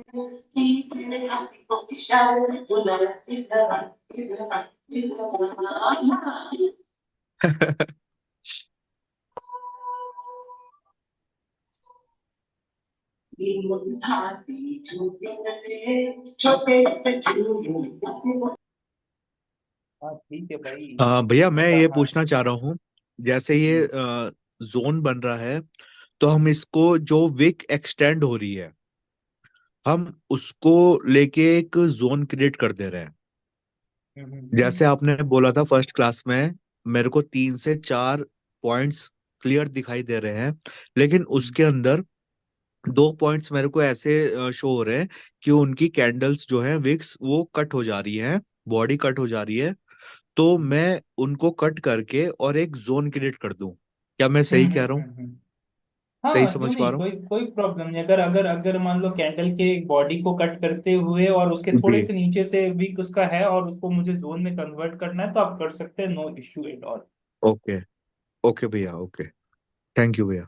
हाँ ठीक है भाई। भैया मैं बता, ये हाँ। पूछना चाह रहा हूँ, जैसे ये जोन बन रहा है, तो हम इसको जो विक एक्सटेंड हो रही है, हम उसको लेके एक जोन क्रिएट कर दे रहे हैं। हम्म। जैसे आपने बोला था फर्स्ट क्लास में, मेरे को 3 से 4 पॉइंट्स क्लियर दिखाई दे रहे हैं, लेकिन हम्म। उसके अंदर 2 पॉइंट्स मेरे को ऐसे शो हो रहे हैं कि उनकी कैंडल्स जो है विक्स वो कट हो जा रही है, बॉडी कट हो जा रही है। तो मैं उनको कट करके और एक जोन क्रिएट कर दूं, क्या मैं सही कह रहा हूँ? हम्म। सही हाँ, क्यों समझ पा नहीं, रहा हूँ? कोई कोई प्रॉब्लम नहीं। अगर अगर अगर मान लो कैंडल के बॉडी को कट करते हुए और उसके थोड़े जी। से नीचे से वीक उसका है और उसको मुझे जोन में कन्वर्ट करना है तो आप कर सकते हैं, no issue at all. Okay. Okay भैया, ओके। थैंक यू भैया।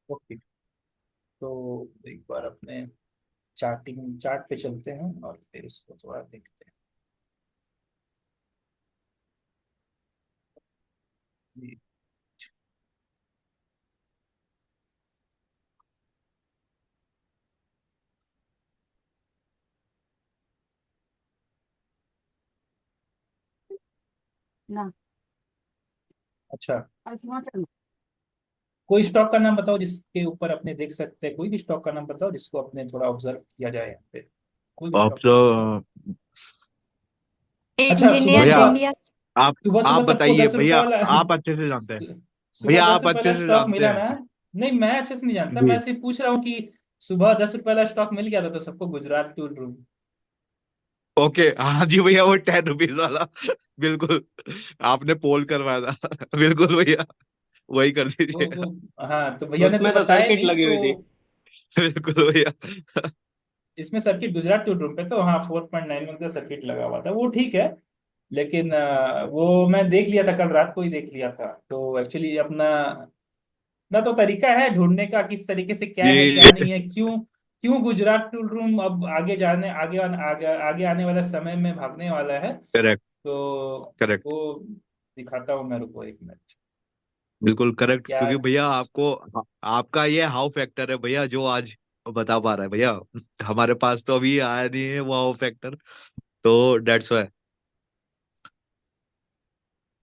ओके। तो एक बार अपने चार्ट पे चलते हैं और फिर इसको थोड़ा देखते हैं। जी। ना। अच्छा, आज वहाँ चलो। कोई स्टॉक का नाम बताओ जिसके ऊपर अपने देख सकते हैं, कोई भी स्टॉक का नाम बताओ जिसको अपने थोड़ा ऑब्जर्व किया जाए यहाँ पे। कोई भी आप स्टॉक का नाम बताओ। तो अच्छा, सुबह इंजीनियर भैया, सुबह, इंडिया। आप सुबह आप सुबह सबको बताइए 10 रुपए भैया, वाला आप अच्छे से जानते हैं। सुबह भैया दस आप रुपए अच्छे वाला से स्टॉक जानते मिला ना। हैं। नहीं, मैं अच्छे से नहीं जानता, मैं जी। सिर्फ पूछ रहा हूँ कि सुबह 10 रुपए वाला स्टॉक मिल गया था तो सबको गुजरात टूर रूम। ओके, हाँ जी भैया, वो 10 रुपीज वाला। बिल्कुल, आपने पोल करवाया था। बिल्कुल भैया, वही कर दीजिए। वो हाँ, तो भैया ने तो उसमें तो बताया सर्किट नहीं लगी तो। हुई थी। बिल्कुल भैया। इसमें सर्किट गुजरात टूर रूम पे तो हाँ 4.9 में का सर्किट लगा हुआ था, वो ठीक है। लेकिन वो मैं देख लिया था, कल रात को ही देख लिया था। तो एक्चुअली अपना ना तो तरीका है ढूंढने का किस तरीके से क्या है क्या जी। नहीं है, क्यों क्यों गुजरात टूर रूम अब आगे जाने आगे आने वाला समय में भागने वाला है। करेक्ट। तो करेक्ट। वो दिखाता हूँ मैं, रुको एक मिनट। बिल्कुल करेक्ट, क्या? क्योंकि भैया आपको, आपका ये हाउ फैक्टर है भैया जो आज बता पा रहा है भैया। हमारे पास तो अभी आया नहीं है वो हाउ फैक्टर, तो that's why.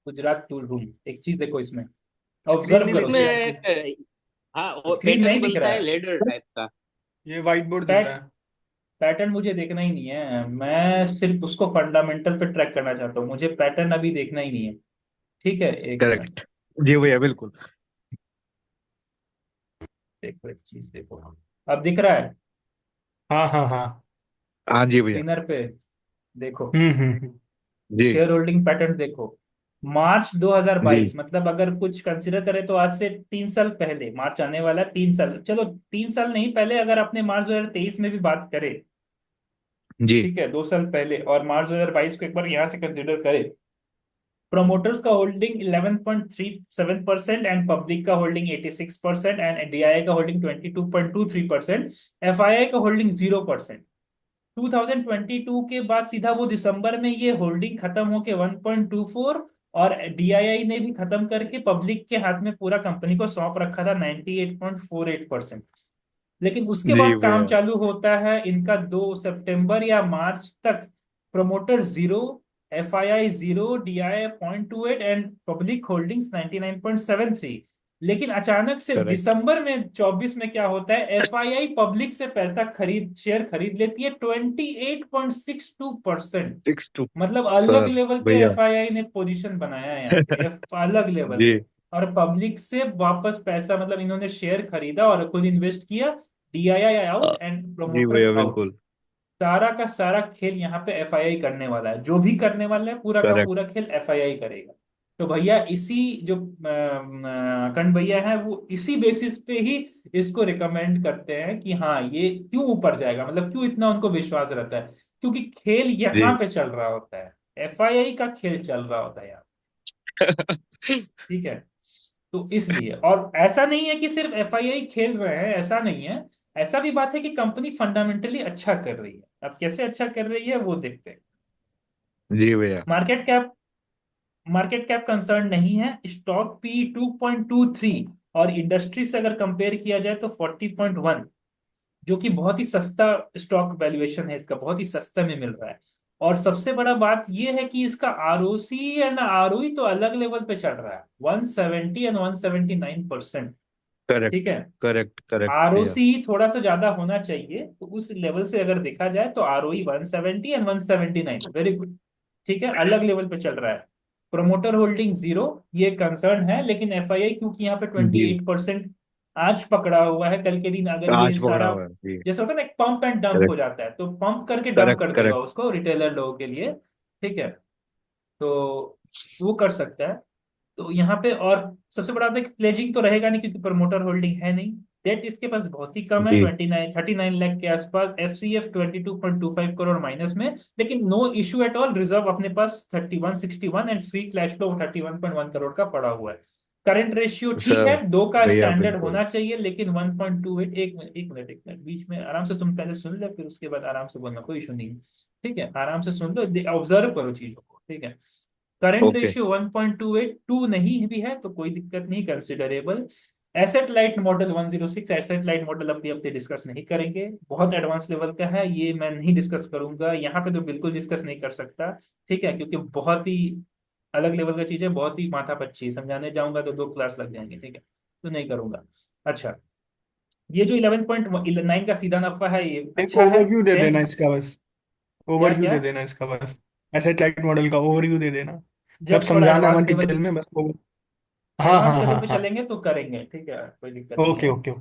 Gujarat tour room, एक चीज देखो इसमें, स्क्रीन ऑब्जर्व नहीं करो दिख इसमें रही सिर्फ। आपकी? एक, हाँ, वो स्क्रीन पैटर्न नहीं दिख बनता रहा है है। लेडर टाइप का। ये व्हाइट बोर्ड दिख रहा पैट है। पैटर्न मुझे देखना ही नहीं है, मैं सिर्फ उसको फंडामेंटल पे ट्रैक करना चाहता हूँ, मुझे पैटर्न अभी देखना ही नहीं है। ठीक है, एक मिनट। करेक्ट। जी भैया बिल्कुल। देखो एक चीज देखो, अब दिख रहा है हाँ हाँ हाँ। हाँ जी भैया। स्क्रीनर पे, देखो हम्म। जी। शेयर होल्डिंग पैटर्न देखो। मार्च जी। 2022, मतलब अगर कुछ कंसिडर करें तो आज से 3 साल पहले, मार्च आने वाला है 3 साल, चलो 3 साल नहीं पहले, अगर अपने मार्च 2023 में भी बात करें, जी। ठीक है 2 साल पहले, और मार्च 2022 को एक बार यहाँ से कंसिडर करें, प्रोमोटर्स का होल्डिंग 11.37% एंड पब्लिक का होल्डिंग 86% एंड डीआईआई का होल्डिंग 22.23%, एफआईआई का होल्डिंग 0%। 2022 के बाद सीधा वो दिसंबर में ये होल्डिंग खत्म होके 1.24, और डीआईआई ने भी खत्म करके पब्लिक के हाथ में पूरा कंपनी को सौंप रखा था 98.48%। लेकिन उसके जी बाद काम भैया। चालू होता है इनका 2 सितंबर या मार्च तक। Promoter zero, FII zero, DII 0.28 and public holdings 99.73। लेकिन अचानक से करेक्ट। दिसंबर में 24 में क्या होता है, एफआईआई पब्लिक से पैसा खरीद शेयर खरीद लेती है 28.62%। 6-2। मतलब अलग सर लेवल पे भैया। एफआईआई ने पोजीशन बनाया है यहाँ पे, अलग लेवल जी। पे। और पब्लिक से वापस पैसा, मतलब इन्होंने शेयर खरीदा और खुद इन्वेस्ट किया। डीआईआई अ, आउट एंड जी प्रोमोटर्स भैया आउट। बिल्कुल। सारा का सारा खेल यहाँ पे एफआईआई करने वाला है, जो भी करने वाला है पूरा का करेक्ट। पूरा खेल एफआईआई करेगा। तो भैया इसी जो अकंड भैया है वो इसी बेसिस पे ही इसको रिकमेंड करते हैं कि हाँ ये क्यों ऊपर जाएगा, मतलब क्यों इतना उनको विश्वास रहता है, क्योंकि खेल यहाँ जी। पे चल रहा होता है, एफआईआई का खेल चल रहा होता है यहाँ। ठीक है। तो इसलिए, और ऐसा नहीं है कि सिर्फ एफआईआई खेल रहे हैं, ऐसा नहीं है। ऐसा भी बात है कि कंपनी फंडामेंटली अच्छा कर रही है। अब कैसे अच्छा कर रही है वो देखते हैं। जी भैया। Market cap, market cap concern नहीं है। स्टॉक पी 2.23, और इंडस्ट्री से अगर कंपेयर किया जाए तो 40.1, जो कि बहुत ही सस्ता स्टॉक वैल्यूएशन है इसका, बहुत ही सस्ता में मिल रहा है। और सबसे बड़ा बात यह है कि इसका आरओसी एंड आरओई तो अलग लेवल पे चल रहा है, 170 एंड 179%। करेक्ट ठीक है। करेक्ट करेक्ट भैया। आरओसी थोड़ा सा ज्यादा होना चाहिए, तो उस लेवल से अगर देखा जाए तो आरओई 170 एंड 179, वेरी गुड। ठीक है, अलग लेवल पे चल रहा है। प्रोमोटर होल्डिंग जीरो, ये कंसर्न है। लेकिन एफआईआई क्योंकि यहाँ पे जी। 28% आज पकड़ा हुआ है, कल के दिन अगर ये आज पकड़ा सारा, हुआ है जी। जैसे होता है ना, एक पंप एंड डंप हो करेक्ट जाता है, तो पंप करके डंप करेक्ट कर देगा करेक्ट। उसको रिटेलर लोगों के लिए। ठीक है। तो वो कर सकता है। तो यहाँ पे, और सबसे बड़ा बात है कि प्लेजिंग तो रहेगा नहीं क्योंकि प्रमोटर होल्डिंग है नहीं। डेट इसके पास बहुत ही कम है, जी 39 लाख के आसपास। एफसीएफ 22.25 करोड़ माइनस में, लेकिन no issue at all. Reserve अपने पास 3161, and free cash flow 31.1 crore का पड़ा हुआ है। करंट रेशियो ठीक है, सर। दो का भैया स्टैंडर्ड बिल्कुल। होना चाहिए, लेकिन 1.28। एक मिनट बीच में आराम से तुम पहले सुन ले, फिर उसके बाद आराम से बोलना, कोई इशू नहीं है। ठीक है, आराम से सुन लो, ऑब्जर्व करो चीजों को। ठीक है। करंट ओके रेशियो 1.28, 2 नहीं भी है तो कोई दिक्कत नहीं, considerable. Asset light model 106, asset light model अपने अपने डिस्कस नहीं करेंगे, बहुत एडवांस लेवल का है ये, मैं नहीं डिस्कस करूंगा यहाँ पे, तो बिल्कुल डिस्कस नहीं कर सकता। ठीक है, क्योंकि बहुत ही अलग लेवल का चीज है, बहुत ही माथापच्ची, समझाने जाऊंगा तो 2 क्लास लग जाएंगे। ठीक है, तो नहीं करूंगा। अच्छा, ये जो 11.9 का सीधा नफा है ये एक अच्छा है। ओवरव्यू दे 10, देना इसका बस। क्या ओवरव्यू क्या, दे देना इसका बस। एसेट लाइट मॉडल का ओवरव्यू दे देना, मतलब जब थोड़ा समझाना एडवांस मत लेवल, डिटेल में बस हाँ एडवांस हाँ लेवल हाँ पे हाँ। चलेंगे तो करेंगे। ठीक है, कोई दिक्कत नहीं ओके है। ओके।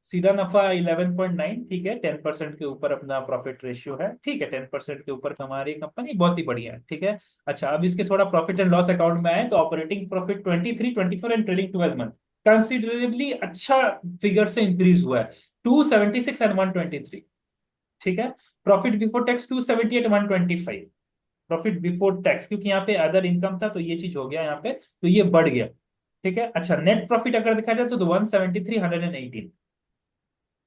सीधा नफा 11.9, ठीक है, 10% के ऊपर अपना प्रॉफिट रेशियो है। ठीक है, 10% के ऊपर कमा रही कंपनी, बहुत ही बढ़िया है। ठीक है। अच्छा, अब इसके थोड़ा प्रॉफिट एंड लॉस अकाउंट में आए तो operating profit 23, 24 and trailing 12 month considerably अच्छा फिगर से इंक्रीज हुआ है, 276 एंड 123। ठीक है। Profit before tax 278, 125। Profit before tax, क्योंकि यहाँ पे अदर इनकम था तो ये चीज हो गया यहाँ पे, तो ये बढ़ गया। ठीक है। अच्छा, नेट प्रॉफिट अगर देखा जाए तो 173, 118।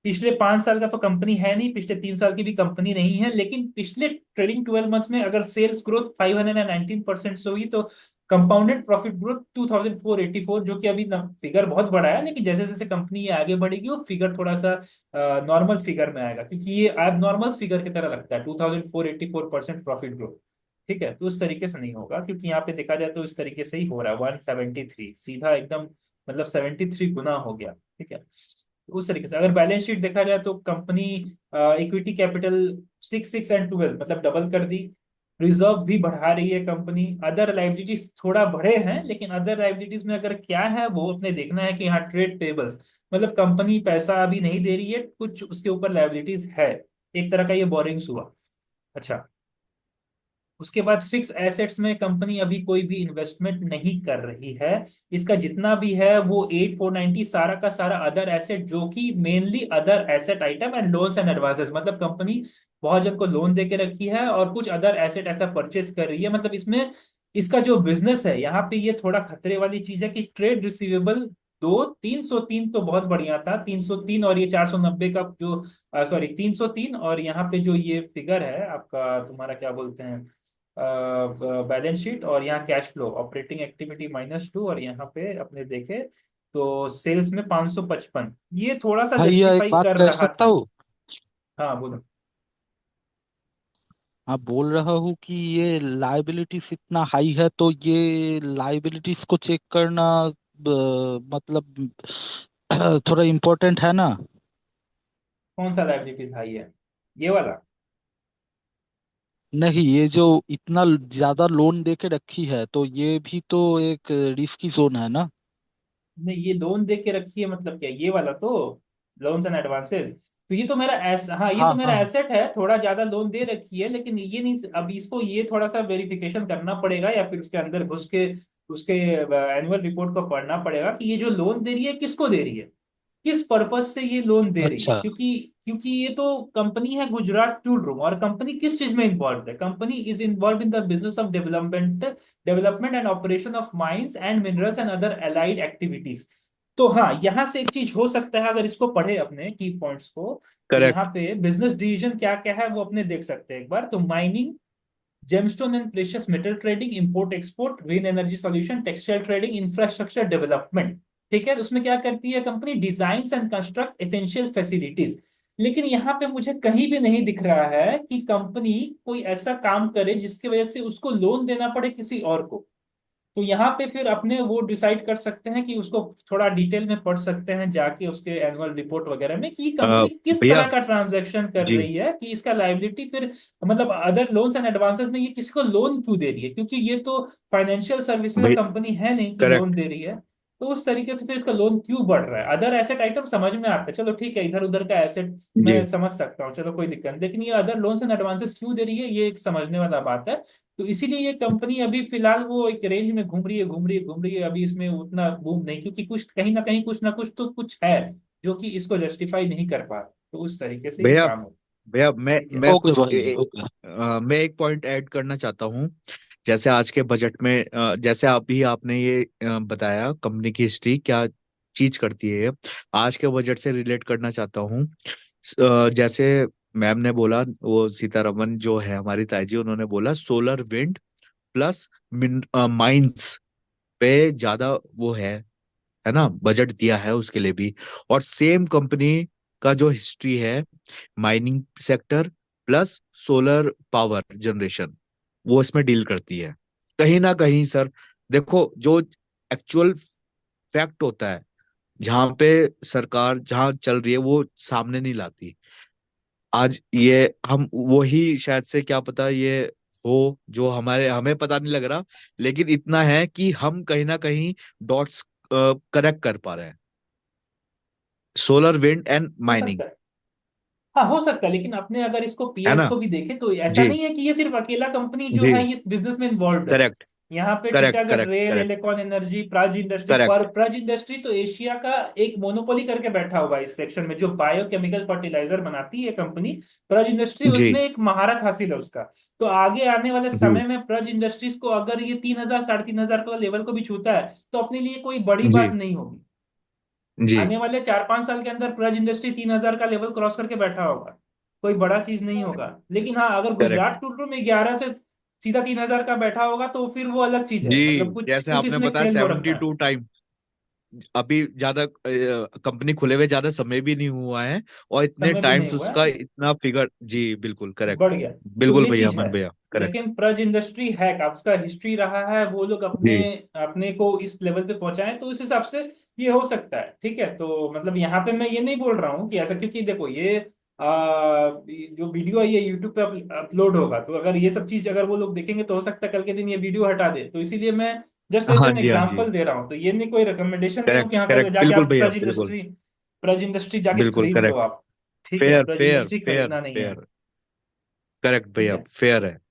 पिछले 5 साल का तो कंपनी है नहीं, पिछले 3 साल की भी कंपनी नहीं है, लेकिन पिछले ट्रेलिंग 12 मंथ्स में अगर सेल्स ग्रोथ 519% से हुई तो कंपाउंडेड प्रॉफिट ग्रोथ 2484, जो कि अभी फिगर बहुत बड़ा है, लेकिन जैसे जैसे कंपनी ये आगे बढ़ेगी वो फिगर थोड़ा सा नॉर्मल फिगर में आएगा, क्योंकि ये अब नॉर्मल फिगर की तरह लगता है 2484% प्रॉफिट ग्रोथ। ठीक है, तो उस तरीके से नहीं होगा, क्योंकि यहाँ पे देखा जाए तो इस तरीके से ही हो रहा है, 173 सीधा एकदम, मतलब 73 गुना हो गया। ठीक है। उस तरीके से अगर बैलेंस शीट देखा जाए तो कंपनी इक्विटी कैपिटल 6, 6 एंड 12, मतलब डबल कर दी। रिजर्व भी बढ़ा रही है कंपनी। अदर लाइबिलिटीज थोड़ा बढ़े हैं, लेकिन अदर लाइबिलिटीज में अगर क्या है वो अपने देखना है कि यहाँ ट्रेड पेबल्स, मतलब कंपनी पैसा अभी नहीं दे रही है, कुछ उसके ऊपर लाइबिलिटीज है, एक तरह का ये बोरिंग्स हुआ। अच्छा, उसके बाद फिक्स एसेट्स में कंपनी अभी कोई भी इन्वेस्टमेंट नहीं कर रही है। इसका जितना भी है वो 8490 सारा का सारा अदर एसेट, जो कि mainly other asset item and loans and advances, मतलब कंपनी बहुत जन को लोन दे के रखी है और कुछ अदर एसेट ऐसा परचेज कर रही है। मतलब इसमें इसका जो बिजनेस है यहाँ पे, ये थोड़ा खतरे वाली चीज है कि ट्रेड रिसीवेबल 303 तो बहुत बढ़िया था, 303, और ये 490 का जो, सॉरी 303, और यहाँ पे जो ये फिगर है आपका, तुम्हारा क्या बोलते हैं, बैलेंस शीट, और यहाँ कैश फ्लो ऑपरेटिंग एक्टिविटी -2, और यहाँ पे अपने देखे तो सेल्स में 555, ये थोड़ा सा भैया एक जस्टिफाई बात कर कह रहा सकता था। हूँ? हाँ बोलो। हाँ, बोल रहा हूँ कि ये लाइबिलिटीज इतना हाई है तो ये लाइबिलिटीज को चेक करना मतलब थोड़ा इम्पोर्टेंट है ना। कौन सा लाइबिलिटीज हाई है, ये वाला? नहीं, ये जो इतना ज्यादा लोन दे के रखी है तो ये भी तो एक रिस्की जोन है ना। नहीं, ये लोन दे के रखी है मतलब क्या, ये वाला तो लोन्स एंड एडवांसेस, तो ये तो मेरा हाँ, ये हाँ तो मेरा हाँ। एसेट है, थोड़ा ज्यादा लोन दे रखी है, लेकिन ये नहीं, अब इसको ये थोड़ा सा वेरिफिकेशन करना पड़ेगा, या फिर उसके अंदर घुस के उसके एनुअल रिपोर्ट को पढ़ना पड़ेगा कि ये जो लोन दे रही है किसको दे रही है, किस पर्पज से ये लोन दे रही है, अच्छा। क्योंकि क्योंकि ये तो कंपनी है गुजरात टूल रूम, और कंपनी किस चीज में इन्वॉल्व है? Company is involve in the business of development and operation of mines and minerals and other allied activities. तो हाँ, यहाँ से एक चीज हो सकता है, अगर इसको पढ़े अपने की पॉइंट्स को, तो यहाँ करेक्ट। पे बिजनेस डिवीजन क्या क्या है वो अपने देख सकते हैं एक बार। तो mining, gemstone and precious metal trading, import export, green energy solution, textile trading, infrastructure development. ठीक है, तो उसमें क्या करती है company? Design and construct essential facilities. लेकिन यहाँ पे मुझे कहीं भी नहीं दिख रहा है कि कंपनी कोई ऐसा काम करे जिसकी वजह से उसको लोन देना पड़े किसी और को। तो यहाँ पे फिर अपने वो डिसाइड कर सकते हैं कि उसको थोड़ा डिटेल में पढ़ सकते हैं जाके उसके एनुअल रिपोर्ट वगैरह में, कि कंपनी किस भैया तरह का ट्रांजैक्शन कर जी। रही है, कि इसका लायबिलिटी फिर मतलब अदर लोन्स एंड एडवांसेस में ये किसको लोन क्यों दे रही है, क्योंकि ये तो फाइनेंशियल सर्विसेज का भाई कंपनी है नहीं कि लोन करेक्ट। दे रही है। तो उस तरीके से फिर इसका लोन क्यों बढ़ रहा है? अदर एसेट आइटम समझ में आता है, चलो ठीक है, इधर उधर का एसेट मैं जी समझ सकता हूँ, चलो कोई दिक्कत नहीं, लेकिन ये अदर लोन्स एंड एडवांसेस क्यों दे रही है, ये एक समझने वाला बात है। तो इसीलिए ये कंपनी अभी फिलहाल वो एक रेंज में घूम रही है, घूम रही है, घूम रही है, अभी इसमें उतना बूम नहीं, क्योंकि कुछ कहीं ना कहीं कुछ ना कुछ तो कुछ है जो कि इसको जस्टिफाई नहीं कर पा रहा। तो उस तरीके से ये भैया। काम हो। भैया ठीक है। मैं ओके कुछ भाई, ओके। मैं एक पॉइंट ऐड करना चाहता हूँ। जैसे आज के बजट में जैसे अभी आपने ये बताया कंपनी की हिस्ट्री क्या चीज करती है ये, आज के बजट से रिलेट करना चाहता हूँ। जैसे मैम ने बोला, वो सीतारमन जो है हमारी ताई जी, उन्होंने बोला सोलर विंड प्लस माइंस पे ज्यादा वो है ना, बजट दिया है उसके लिए भी। और सेम कंपनी का जो हिस्ट्री है, mining sector plus solar power generation, वो इसमें डील करती है। कहीं ना कहीं सर, देखो जो एक्चुअल फैक्ट होता है, जहां पे सरकार जहां चल रही है वो सामने नहीं लाती। आज ये हम वही शायद से क्या पता ये हो जो हमारे हमें पता नहीं लग रहा, लेकिन इतना है कि हम कहीं ना कहीं डॉट्स कनेक्ट कर पा रहे हैं। सोलर विंड एंड हो माइनिंग। सकता है, हाँ हो सकता है, लेकिन अपने अगर इसको है पीयर्स ना। को भी देखें तो ऐसा जी नहीं है कि ये सिर्फ अकेला कंपनी जो जी। है इस बिजनेस में इन्वॉल्व है। करेक्ट यहाँ पे correct Titagarh correct rail, correct Elecon energy, Praj industry, पर करेक्ट। प्राज इंडस्ट्री तो एशिया का एक मोनोपोली करके बैठा हुआ है इस सेक्शन में, जो बायोकेमिकल फर्टिलाइजर बनाती है कंपनी प्राज इंडस्ट्री, जी उसमें एक महारत हासिल है उसका। तो आगे आने वाले जी समय में प्राज इंडस्ट्रीज को अगर ये 3,000 3,500 का लेवल को भी छूता है तो अपने लिए कोई बड़ी जी बात नहीं होगी। जी। आने वाले 4-5 साल के अंदर प्रज इंडस्ट्री 3,000 का लेवल क्रॉस करके बैठा होगा, कोई बड़ा चीज नहीं होगा। लेकिन हाँ, अगर करेक्ट। गुजरात टूर में 11 से सीधा 3,000 का बैठा होगा तो फिर वो अलग चीज है, जी मतलब कुछ जैसे कुछ आपने इसमें बताया खेल हो रखा सेवेंटी है। टू टाइम, अभी ज्यादा कंपनी खुले हुए ज्यादा समय भी नहीं हुआ है, और इतने समय भी नहीं टाइम्स हुआ उसका है, इतना फिगर। जी बिल्कुल बढ़ करेक्ट। गया। तो बिल्कुल ये भैया, चीज है। अमन भैया करेक्ट। लेकिन प्रज इंडस्ट्री है का उसका हिस्ट्री रहा है, वो लोग अपने जी अपने को इस लेवल पे पहुंचाए, तो उस हिसाब से ये हो सकता है। ठीक है, तो मतलब यहाँ पे मैं ये नहीं बोल रहा हूँ कि ऐसा, क्योंकि देखो ये जो वीडियो है ये यूट्यूब पे अपलोड होगा, तो अगर ये सब चीज अगर वो लोग देखेंगे तो हो सकता है कल के दिन ये वीडियो हटा दे, तो इसीलिए मैं जस्ट एज हाँ एन जी हाँ जी। एग्जांपल दे रहा हूँ। तो ये नहीं कोई रिकमेंडेशन नहीं हो कि करेक्ट हाँ कल करेक्ट जाके बिल्कुल आप भैया प्रज बिल्कुल। इंडस्ट्री, प्रज इंडस्ट्री जाके बिल्कुल खरीद लो करेक्ट। आप। ठीक है, फेयर प्रज फेयर इंडस्ट्री फेयर खरीदना नहीं है। फेयर। करेक्ट ठीक भैया, है, फेयर है।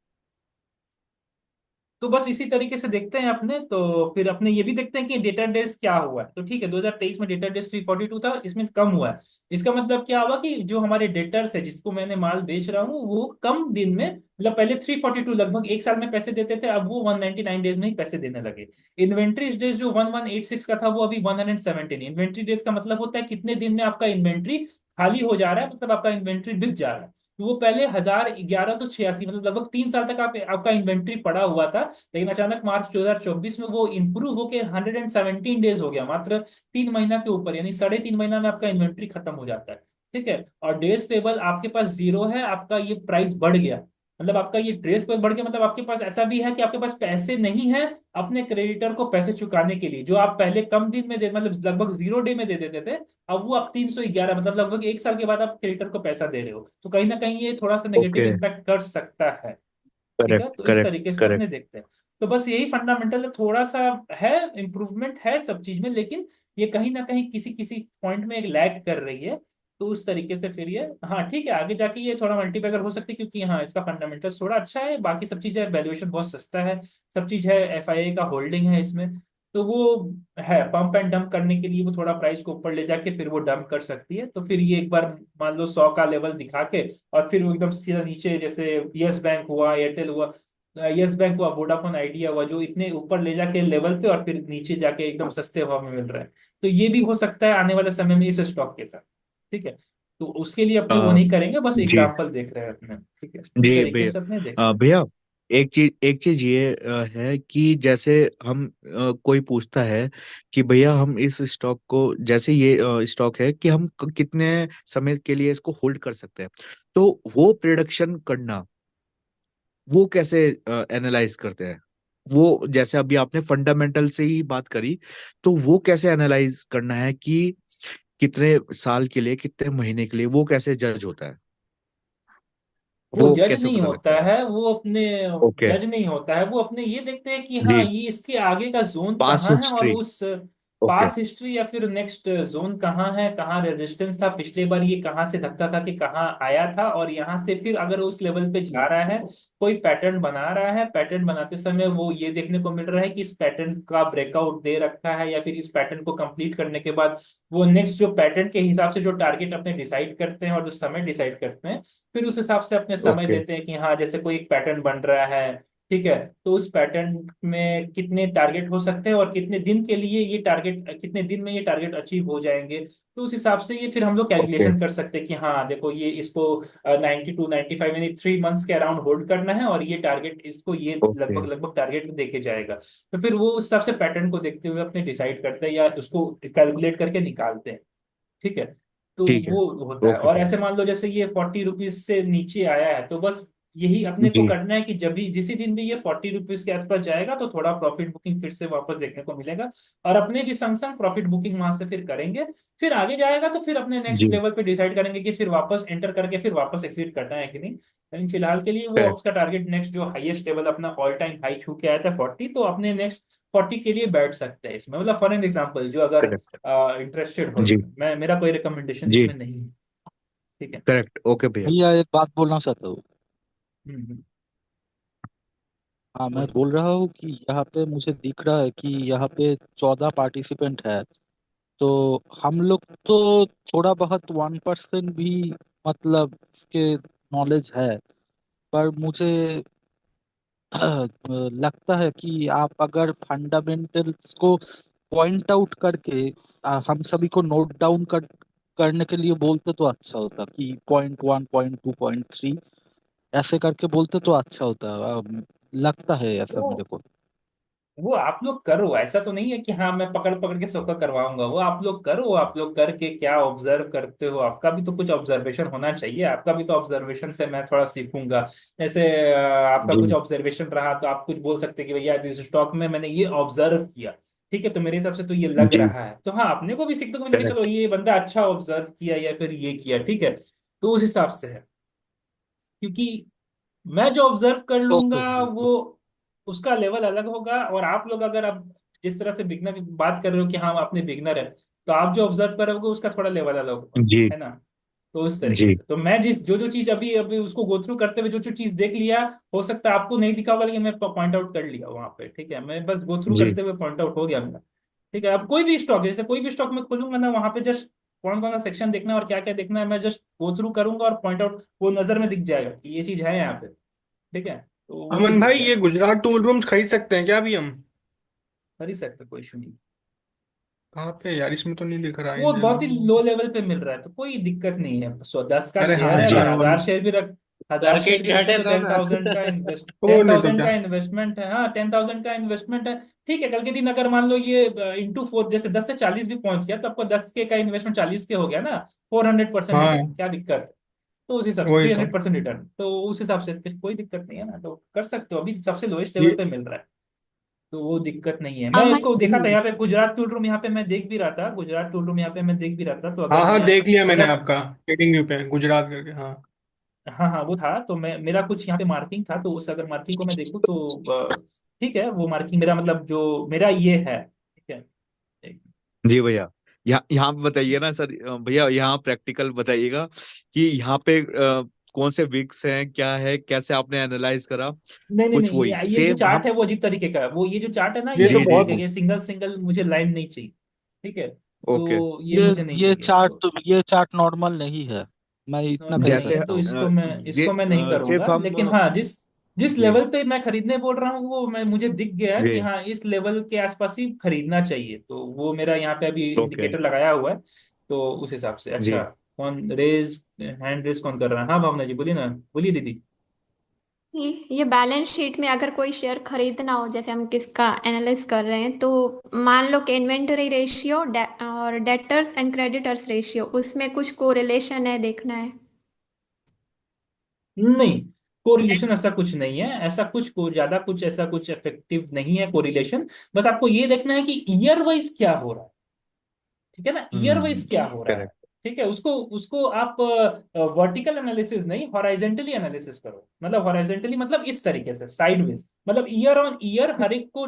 तो बस इसी तरीके से देखते हैं अपने, तो फिर अपने ये भी देखते हैं कि डेटा डेज क्या हुआ है। तो ठीक है, 2023 में डेटा डेज 342 था, इसमें कम हुआ है। इसका मतलब क्या हुआ कि जो हमारे डेटर्स है जिसको मैंने माल बेच रहा हूँ वो कम दिन में, मतलब पहले 342 लगभग एक साल में पैसे देते थे, अब वो 199 डेज में ही पैसे देने लगे। इन्वेंट्री डेज जो 1186 का था वो अभी 117। इन्वेंट्री डेज का मतलब होता है कितने दिन में आपका इन्वेंट्री खाली हो जा रहा है, मतलब आपका इन्वेंट्री बिक जा रहा है। तो वो पहले 1,1186, मतलब लगभग 3 साल तक आपका इन्वेंट्री पड़ा हुआ था। लेकिन अचानक मार्च 2024 में वो इंप्रूव होकर 117 डेज हो गया, मात्र 3 महीना के ऊपर, यानी 3.5 महीना में आपका इन्वेंट्री खत्म हो जाता है। ठीक है, और डेज पेबल आपके पास जीरो है, आपका ये प्राइस बढ़ गया, मतलब आपका ये ड्रेस पे बढ़ गया, मतलब आपके पास ऐसा भी है कि आपके पास पैसे नहीं है अपने क्रेडिटर को पैसे चुकाने के लिए, जो आप पहले कम दिन में दे, मतलब लगभग 0 डे में दे देते थे, अब वो आप 311, मतलब लगभग एक साल के बाद आप क्रेडिटर को पैसा दे रहे हो। तो कहीं ना कहीं ये थोड़ा सा नेगेटिव ओके। इम्पैक्ट कर सकता है। ठीक है, करेक्ट तो इस करेक्ट तरीके से अपने करेक्ट। देखते हैं। तो बस यही फंडामेंटल है, थोड़ा सा है, इम्प्रूवमेंट है सब चीज में, लेकिन ये कहीं ना कहीं किसी किसी पॉइंट में एक लैग कर रही है। तो उस तरीके से फिर ये, हाँ ठीक है, आगे जाके ये थोड़ा मल्टीपैगर हो सकती है, क्योंकि हाँ इसका फंडामेंटल थोड़ा अच्छा है, बाकी सब चीज है, वैल्यूएशन बहुत सस्ता है, सब चीज है, एफआईआई का होल्डिंग है इसमें। तो वो है पंप एंड डंप करने के लिए, वो थोड़ा प्राइस को ऊपर ले जाके फिर वो डंप कर सकती है। तो फिर ये एक बार मान लो 100 का लेवल दिखा के और फिर वो एकदम सीधा नीचे, जैसे यस बैंक हुआ, एयरटेल हुआ, यस बैंक हुआ, वोडाफोन आइडिया हुआ, जो इतने ऊपर ले जाके लेवल पे और फिर नीचे जाके एकदम सस्ते भाव में मिल रहा है। तो ये भी हो सकता है आने वाले समय में इस स्टॉक के साथ। ठीक है, तो उसके लिए अपने वो अ, नहीं करेंगे, बस जी एग्जाम्पल देख रहे हैं अपने। ठीक है, इस जी तरीके भैया। से अपने देख सकते भैया, एक चीज ये है कि जैसे हम कोई पूछता है कि भैया हम इस स्टॉक को, जैसे ये स्टॉक है कि हम कितने समय के लिए इसको होल्ड कर सकते हैं, तो वो प्रिडिक्शन करना, वो कैसे एनालाइज करते हैं? वो जैसे अभी आपने फंडामेंटल से ही बात करी, तो वो कैसे एनालाइज करना है कि कितने साल के लिए, कितने महीने के लिए, वो कैसे जज होता है? वो वो जज कैसे नहीं पता होता लगता है? है, वो अपने ओके। जज नहीं होता है, वो अपने ये देखते हैं कि हाँ जी। ये इसके आगे का जोन पास्ट कहाँ है, और हिस्ट्री। उस ओके। पास हिस्ट्री या फिर नेक्स्ट जोन कहाँ है, कहाँ रेजिस्टेंस था पिछले बार, ये कहाँ से धक्का खा के कहाँ आया था, और यहाँ से फिर अगर उस लेवल पे जा रहा है, कोई पैटर्न बना रहा है, पैटर्न बनाते समय वो ये देखने को मिल रहा है कि इस पैटर्न का ब्रेकआउट दे रखा है, या फिर इस पैटर्न को कंप्लीट करने के बाद वो नेक्स्ट जो पैटर्न के हिसाब से जो टारगेट अपने डिसाइड करते हैं और जो समय डिसाइड करते हैं, फिर उस हिसाब से अपने समय ओके। देते हैं कि हाँ जैसे कोई एक पैटर्न बन रहा है। ठीक है, तो उस पैटर्न में कितने टारगेट हो सकते हैं और कितने दिन के लिए ये टारगेट, कितने दिन में ये टारगेट अचीव हो जाएंगे, तो उस हिसाब से ये फिर हम लोग ओके। कैलकुलेशन कर सकते हैं कि हाँ देखो ये इसको 92 95 यानी 3 मंथ्स के अराउंड होल्ड करना है, और ये टारगेट इसको ये ओके। लगभग लगभग टारगेट देके जाएगा। तो फिर वो उस हिसाब से पैटर्न को देखते हुए अपने डिसाइड करते हैं या उसको कैलकुलेट करके निकालते हैं। ठीक है, तो ठीक है। वो होता है। ओके और भैया। ऐसे मान लो जैसे ये 40 रुपीज से नीचे आया है, तो बस यही अपने को जी करना है कि जब भी जिस दिन भी ये 40 रुपीज के आसपास जाएगा तो थोड़ा प्रॉफिट बुकिंग फिर से वापस देखने को मिलेगा, और अपने भी संग संग प्रॉफिट बुकिंग वहां से फिर करेंगे। फिर आगे जाएगा तो फिर अपने नेक्स्ट जी। लेवल पे डिसाइड करेंगे कि फिर वापस एंटर करके फिर वापस एग्जिट करना है कि नहीं। लेकिन फिलहाल के लिए वो करेक्ट। उसका टारगेट नेक्स्ट जो हाईएस्ट लेवल अपना ऑल टाइम हाई छू के आया था 40, तो अपने नेक्स्ट 40 के लिए बैठ सकते हैं इसमें, मतलब फॉर एन एग्जाम्पल जो अगर करेक्ट। इंटरेस्टेड हो जी इसमें, मैं मेरा कोई रिकमेंडेशन जी। इसमें नहीं है। ठीक है। करेक्ट। ओके भैया। भैया एक बात बोलना चाहता हूँ। हम्म। हाँ, मैं बोलिए। बोल रहा हूँ कि यहाँ पे मुझे दिख रहा है कि यहाँ पे 14 पार्टिसिपेंट है। तो हम लोग तो थोड़ा बहुत 1% भी मतलब इसके नॉलेज है। पर मुझे लगता है कि आप अगर फंडामेंटल्स को पॉइंट आउट करके हम सभी को नोट डाउन करने के लिए बोलते तो अच्छा होता कि .1 .2 .3 ऐसे करके बोलते तो अच्छा होता। लगता है ऐसा वो मेरे को। वो आप लोग करो, ऐसा तो नहीं है कि हाँ मैं पकड़ पकड़ के सबका करवाऊंगा, वो आप लोग करो, आप लोग करके क्या ऑब्जर्व करते हो, आपका भी तो कुछ ऑब्जर्वेशन होना चाहिए, आपका भी तो ऑब्जर्वेशन से मैं थोड़ा सीखूंगा। जैसे आपका कुछ जी ऑब्जर्वेशन रहा तो आप कुछ बोल सकते हैं कि भैया इस स्टॉक में मैंने ये ऑब्जर्व किया। ठीक है, तो मेरे हिसाब से तो ये लग जी। रहा है, तो हाँ अपने को भी सीखने को मिलेगा कि चलो करेक्ट। ये बंदा अच्छा ऑब्जर्व किया या फिर ये किया। ठीक है, तो उस हिसाब से है, क्योंकि मैं जो ऑब्जर्व कर ओके लूंगा भैया। वो उसका लेवल अलग होगा, और आप लोग अगर आप जिस तरह से बिगनर की बात कर रहे हो कि हाँ अपने बिगनर है, तो आप जो ऑब्जर्व करोगे उसका थोड़ा लेवल अलग होगा, जी है ना। तो उस तरीके जी। से तो मैं जिस जो जो चीज अभी अभी उसको गो थ्रू करते हुए जो जो चीज देख लिया, हो सकता है आपको नहीं दिखा होगा, लेकिन मैं पॉइंट आउट कर लिया वहां पे। ठीक है, मैं बस गो थ्रू जी। करते हुए पॉइंट आउट हो गया मेरा। ठीक है, अब कोई भी स्टॉक जैसे कोई भी स्टॉक में खोलूंगा ना, वहां पे जस्ट कौन कौन सा सेक्शन देखना है और क्या क्या देखना है, मैं जस्ट गो थ्रू करूंगा और पॉइंट आउट वो नजर में दिख जाएगा कि ये चीज है यहाँ पे। ठीक है, तो वो चीज अमन दिख भाई, ये जाएगा। गुजरात टूल रूम्स खरीद सकते हैं क्या अभी हम? खरीद सकते, कोई इशू नहीं। कहाँ पे यार, इसमें तो नहीं दिख रहा वो इंजन। बहुत ही लो लेवल पे मिल रहा है, तो कोई दिक्कत नहीं है। 10 का अरे हाँ शेयर है, जी। अगर यार, वन। 1000 शेयर भी रख, 1000 शेयर मार्केट भी रखते घटे तो तो टेन ना। थाउजेंड का इन्वेस्ट वो टेन नहीं तो थाउजेंड क्या। का इन्वेस्टमेंट है, हाँ 10,000 का इन्वेस्टमेंट है। ठीक है, कल के दिन अगर मान लो ये इंटू 4 जैसे 10 से 40 भी पहुंच गया, तो आपको 10 के का इन्वेस्टमेंट 40 के हो गया ना, 400% रिटर्न, हाँ, क्या दिक्कत है। तो उस हिसाब से वही थ्री तो। हंड्रेड परसेंट रिटर्न, तो उस हिसाब से कोई दिक्कत नहीं है ना, तो कर सकते हो, अभी सबसे लोएस्ट लेवल ये। पे मिल रहा है। तो वो दिक्कत नहीं है। मैं अमन इसको देखा था यहाँ पे गुजरात टूल रूम, यहाँ पे मैं देख भी रहा था, गुजरात टूल रूम यहाँ पे मैं देख भी रहा था, तो हाँ अगर हाँ, मैं देख लिया मैंने अगर आपका। ट्रेडिंग व्यू पे गुजरात करके, हाँ। हाँ हाँ वो था, तो मैं मेरा कुछ यहाँ पे मार्किंग था, तो उस अगर मार्किंग को मैं देखूँ तो ठीक है, वो मार्किंग मेरा मतलब जो मेरा ये है। ठीक है। जी भैया। यहाँ यहाँ पे बताइए ना सर, भैया यहाँ प्रैक्टिकल बताइएगा कि यहाँ पे कौन से विक्स हैं, क्या है, कैसे आपने एनालाइज करा, नहीं नहीं कुछ नहीं, वही ये जो सेम चार्ट हम। है वो अजीब तरीके का है। वो ये जो चार्ट है ना, ये ये तो जी अजीब जी बहुत तरीके का, जी। ये सिंगल सिंगल मुझे लाइन नहीं चाहिए। ठीक है, ओके। तो ये ये मुझे नहीं ये चाहिए चार्ट तो। तो ये चार्ट नॉर्मल नहीं है, मैं इतना नॉर्मल कह नहीं जैसे है तो सकता हूँ। ये इसको मैं नहीं सिर्फ करूंगा, हम लेकिन हाँ, जिस जिस जी लेवल पे मैं खरीदने बोल रहा हूँ वो मैं मुझे दिख गया कि जी। हाँ इस लेवल के आसपास ही खरीदना चाहिए, तो वो मेरा यहाँ पे अभी ओके। इंडिकेटर लगाया हुआ है। तो उस हिसाब से। अच्छा, जी कौन रेज हैंड रेज कौन कर रहा है? हाँ भावना जी बोलिए ना, बोलिए दीदी। ये बैलेंस शीट में अगर कोई शेयर खरीदना हो, जैसे हम किसका एनालिस कर रहे हैं, तो मान लो कि इन्वेंटरी रेशियो और डेटर्स एंड क्रेडिटर्स रेशियो, उसमें कुछ कोरिलेशन है, देखना है। नहीं, कोरिलेशन ऐसा कुछ नहीं है, ऐसा कुछ को ज्यादा कुछ ऐसा कुछ इफेक्टिव नहीं है कोरिलेशन। बस आपको ये देखना है कि ईयर वाइज क्या हो रहा है। ठीक है ना, ईयर वाइज क्या हो रहा है। करेक्ट। ठीक है, उसको उसको आप वर्टिकल एनालिसिस नहीं, हॉराइजेंटली एनालिसिस करो। मतलब हॉराइजेंटली मतलब इस तरीके से साइडवेज, मतलब ईयर ऑन ईयर हर एक को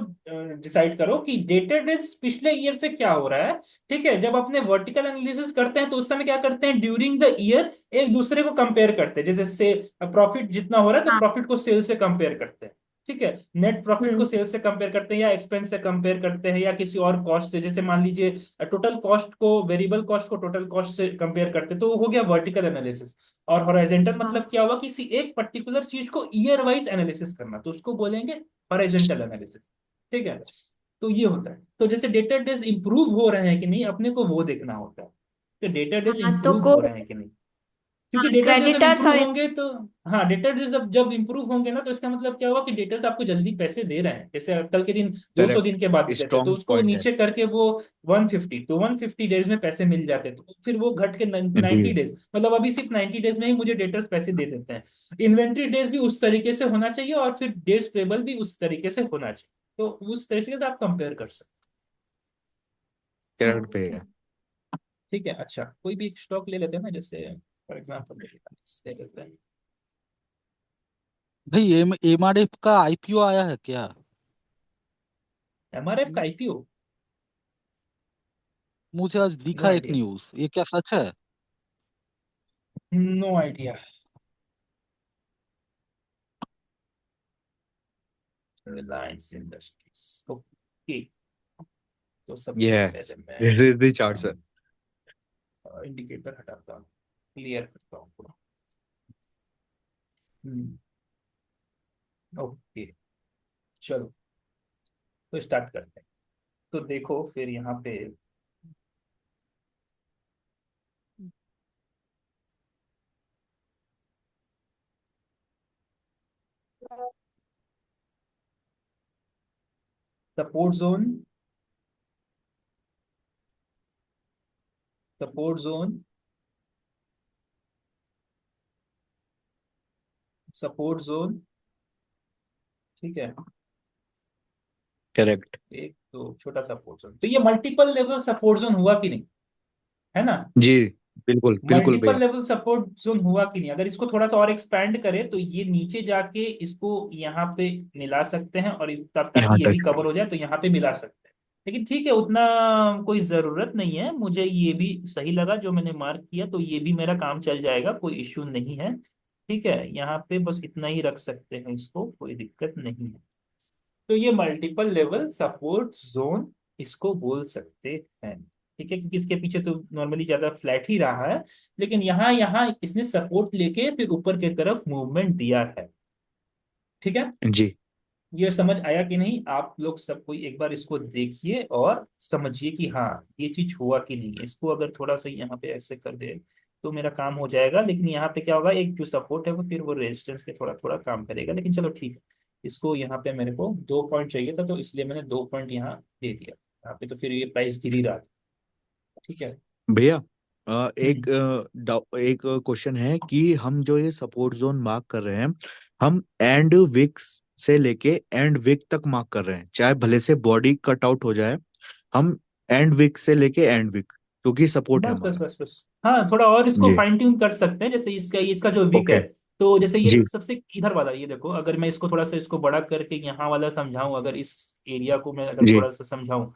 डिसाइड करो कि डेटेड इज पिछले ईयर से क्या हो रहा है। ठीक है, जब अपने वर्टिकल एनालिसिस करते हैं तो उस समय क्या करते हैं, ड्यूरिंग द ईयर एक दूसरे को कंपेयर करते हैं। जैसे से प्रॉफिट जितना हो रहा है तो हाँ। प्रॉफिट को सेल से कंपेयर करते हैं। ठीक है, नेट प्रॉफिट को हम्म। सेल से कंपेयर करते हैं या एक्सपेंस से कंपेयर करते हैं या किसी और कॉस्ट से। जैसे मान लीजिए टोटल कॉस्ट को, वेरिएबल कॉस्ट को टोटल कॉस्ट से कंपेयर करते हैं, तो वो हो गया वर्टिकल एनालिसिस। और हॉराइजेंटल हाँ। मतलब क्या हुआ, किसी एक पर्टिकुलर चीज को ईयर वाइज एनालिसिस करना, तो उसको बोलेंगे हॉराइजेंटल एनालिसिस। ठीक है, तो ये होता है। तो जैसे डेटा डेज इंप्रूव हो रहे हैं कि नहीं, अपने को वो देखना होता है कि डेटा डेज हाँ, तो इंप्रूव को हो रहे हैं कि नहीं। क्योंकि हाँ, डेटा डेज जब क्रेडिटर्स इंप्रूव और होंगे तो, हाँ डेटा डेज जब जब इंप्रूव होंगे ना, तो इसका मतलब क्या हुआ कि डेटर्स आपको जल्दी पैसे दे रहे हैं। जैसे कल के दिन 200 दिन के बाद करेक्ट, देते थे, तो स्ट्रॉन्ग उसको पॉइंट है। नीचे करके वो 150, तो 150 डेज में पैसे मिल जाते, तो फिर वो घट के जी 90 डेज, मतलब अभी सिर्फ 90 डेज में ही मुझे डेटर्स पैसे दे देते हैं। इन्वेंट्री डेज भी उस तरीके से होना चाहिए और फिर डेज पेबल भी उस तरीके से होना चाहिए। तो उस तरीके से आप कंपेयर कर सकते करेक्ट पे हैं। है। ठीक है, अच्छा कोई भी स्टॉक ले लेते हैं ना, जैसे फॉर एग्जाम्पल ले लेते हैं। भाई एमआरएफ का आईपीओ आया है क्या? एमआरएफ का आईपीओ? मुझे आज नो दिखा एक आइडिया, न्यूज, ये क्या सच है? No idea. Reliance Industries, okay. तो सबसे यस, पहले रिचार्ड सर। मैं इंडिकेटर हटाता हूँ, क्लियर करता हूँ पूरा। ओके, चलो तो स्टार्ट करते हैं। तो देखो फिर यहाँ पे support zone, support zone, support zone. ठीक है, करेक्ट। एक तो छोटा सपोर्ट जोन, तो ये मल्टीपल लेवल सपोर्ट जोन हुआ कि नहीं, है ना? जी बिल्कुल बिल्कुल मल्टीपल भैया। लेवल सपोर्ट जोन हुआ कि नहीं, अगर इसको थोड़ा सा और एक्सपैंड करें तो ये नीचे जाके इसको यहाँ पे मिला सकते हैं, और तब यहाँ ताकि ये भी तक। कवर हो जाए तो यहाँ पे मिला सकते हैं। लेकिन ठीक है, उतना कोई जरूरत नहीं है, मुझे ये भी सही लगा जो मैंने मार्क किया, तो ये भी मेरा काम चल जाएगा, कोई इश्यू नहीं है। ठीक है, यहाँ पे बस इतना ही रख सकते हैं इसको, कोई दिक्कत नहीं है। तो ये मल्टीपल लेवल सपोर्ट जोन इसको बोल सकते हैं। ठीक है, क्योंकि इसके पीछे तो नॉर्मली ज्यादा फ्लैट ही रहा है, लेकिन यहाँ यहाँ इसने सपोर्ट लेके फिर ऊपर की तरफ मूवमेंट दिया है। ठीक है, जी ये समझ आया कि नहीं? आप लोग सब कोई एक बार इसको देखिए और समझिए कि हाँ ये चीज हुआ कि नहीं। इसको अगर थोड़ा सा यहाँ पे ऐसे कर दे तो मेरा काम हो जाएगा, लेकिन यहाँ पे क्या होगा, एक जो सपोर्ट है वो फिर वो रेजिस्टेंस के थोड़ा थोड़ा काम करेगा। लेकिन चलो ठीक है, इसको यहाँ पे मेरे को 2 पॉइंट चाहिए था, तो इसलिए मैंने 2 पॉइंट यहाँ दे दिया। यहाँ पे तो फिर ये प्राइस गिर ही रहा था। ठीक है। भैया, हम्म। एक क्वेश्चन है कि हम जो ये सपोर्ट जोन मार्क कर रहे हैं, हम एंड विक्स से लेके एंड विक तक मार्क कर रहे हैं, चाहे भले से बॉडी कट आउट हो जाए, हम एंड विक से लेके एंड विक, क्योंकि सपोर्ट है बस बस हमारा। बस बस, हाँ थोड़ा और इसको जी फाइन ट्यून कर सकते हैं। जैसे इसका इसका जो विक है, ओके। तो जैसे ये जी सबसे इधर वाला, ये देखो अगर मैं इसको थोड़ा सा इसको बड़ा करके यहाँ वाला समझाऊं, अगर इस एरिया को मैं अगर जी थोड़ा सा समझाऊं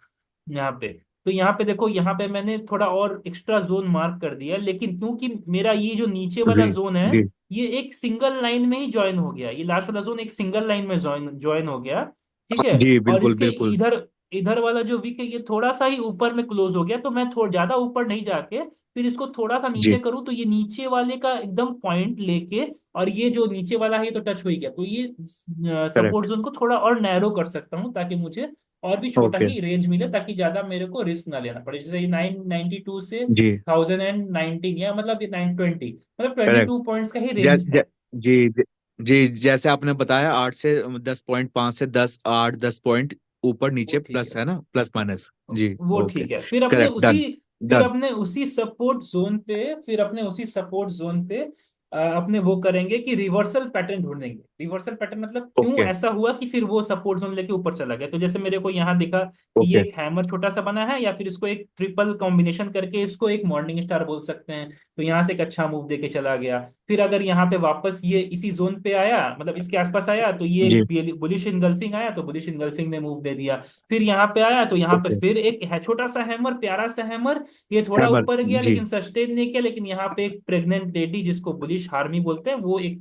यहाँ पे, तो यहाँ पे देखो, यहाँ पे मैंने थोड़ा और एक्स्ट्रा जोन मार्क कर दिया, लेकिन क्योंकि मेरा ये जो नीचे वाला जी जोन है जी ये एक सिंगल लाइन में ही ज्वाइन हो गया, ये लास्ट वाला जोन एक सिंगल लाइन में ज्वाइन ज्वाइन हो गया। ठीक है। जी, और बिल्कुल इसके बिल्कुल। इधर इधर वाला जो विक है ये थोड़ा सा ही ऊपर में क्लोज हो गया, तो मैं थोड़ा ज्यादा ऊपर नहीं जाके फिर इसको थोड़ा सा नीचे जी करूँ, तो ये नीचे वाले का एकदम पॉइंट लेके, और ये जो नीचे वाला है ये तो टच हो ही गया, तो ये करेक्ट। सपोर्ट जोन को थोड़ा और नैरो कर सकता हूँ ताकि मुझे और भी छोटा ओके। ही रेंज मिले, ताकि ज्यादा मेरे को रिस्क ना लेना पड़े। जैसे ये 992 से जी 1019 या मतलब ये 920, मतलब ट्वेंटी करेक्ट। टू पॉइंट्स का ही ज, रेंज ज, है। जी जी जी, जैसे आपने बताया 8 से 10 पॉइंट, 5 से 10, 8 10 पॉइंट ऊपर वो नीचे ठीक प्लस है, है ना, प्लस माइनस। जी। वो ओके। ठीक है। फिर अपने करेक्ट, उसी डन। फिर डन। अपने उसी सपोर्ट जोन पे फिर अपने उसी सपोर्ट जोन पे अपने वो करेंगे कि रिवर्सल पैटर्न ढूंढेंगे। रिवर्सल पैटर्न मतलब क्यों ओके। ऐसा हुआ कि फिर वो सपोर्ट जोन लेके ऊपर चला गया। तो जैसे मेरे को यहाँ दिखा कि ये ओके। एक हैमर छोटा सा बना है, या फिर इसको एक ट्रिपल कॉम्बिनेशन करके इसको एक मॉर्निंग स्टार बोल सकते हैं। तो यहाँ से एक अच्छा मूव देके चला गया। फिर अगर यहाँ पे वापस ये इसी जोन पे आया, मतलब इसके आसपास आया, तो ये जी। एक बुलिश इनगल्फिंग आया, तो बुलिश इनगल्फिंग ने मूव दे दिया। फिर यहाँ पे आया तो यहाँ पे ओके। फिर एक है छोटा सा हैमर, प्यारा सा हैमर, ये थोड़ा हैमर। ऊपर गया जी। लेकिन सस्टेन नहीं किया, लेकिन यहाँ पे एक प्रेग्नेंट लेडी जिसको बुलिश हार्मी बोलते हैं वो एक